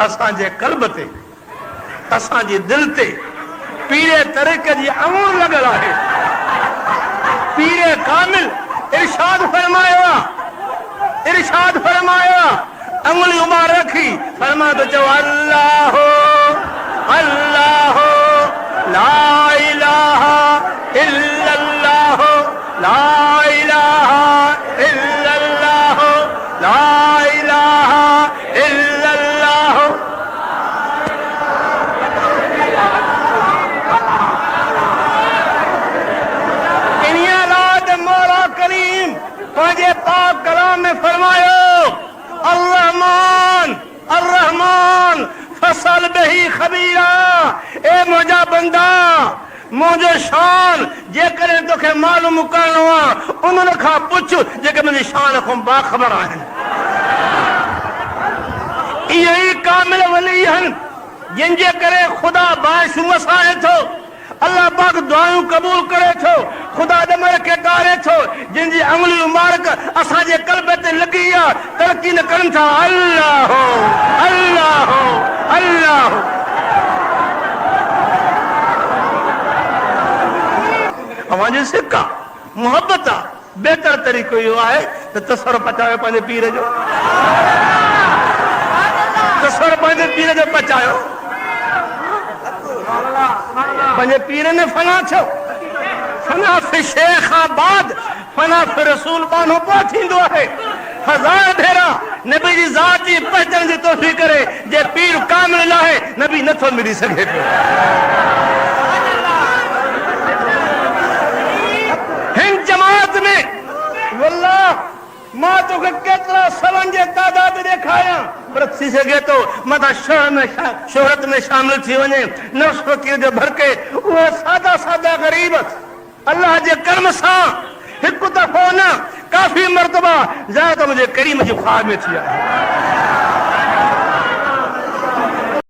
असांजे कल्ब ते असांजे दिल ते पीरे तरीक़े जी अमूर लगल है। पीरे कामिल इरशाद फरमाया अंगुली उबार रखी फरमा तो चो अल्लाह अल्लाह ला इलाहा इल्लल्लाह ला इलाहा इल्लल्लाह ला इलाहा इल्लल्लाह। इन्हीं रात मौला करीम पंहिंजे पाक कलाम में फरमायो अर्रहमान अर्रहमान फसल बही खबीरा। ए मुंहिंजा बंदा मुंहिंजो शान जेकॾहिं तोखे मालूम करणो आहे उन्हनि खां पुछ जेके मुंहिंजी शान खां बाख़बर आहिनि। इहे ई कामिल वली आहिनि जिन जे करे ख़ुदा बाशूमस आहे थो। अल्लाह पाक दुआऊं कबूल करे थो। खुदा दमर के डारे थो जिन जी अंगुली मुबारक असांजे कल्ब ते लगी आहे तलकीन करनि था अल्लाह अल्लाह अल्लाह। अवांजो सिक्का मोहब्बत आहे। बेहतर तरीक़ो इहो आहे त तसर पचायो पंहिंजे पीर जो। तसर पंहिंजे पीर जो पचायो। पंहिंजे पीर ने फना छो फना फि शेख आबाद फना फि रसूल बानो पो थींदो आहे। हजार भेरा नबी जी ज़ात जी पहचान जी तौफ़ीक़ करे जे पीर कामिल आहे नबी नथो मिली सघे पियो। हिन जमात में वल्लाह मां तोखे केतिरा सवन जे तादाद ॾेखारियां पर थी सघे थो मथां शोहरत में शामिल थी वञे नफ़्स फ़क़ीर जो भड़के उहे सादा सादा ग़रीब अल्लाह जे कर्म सां हिकु दफ़ो न काफ़ी मर्तबा ज़ात मुंहिंजे करीम जी ख्वाब में थी आहे।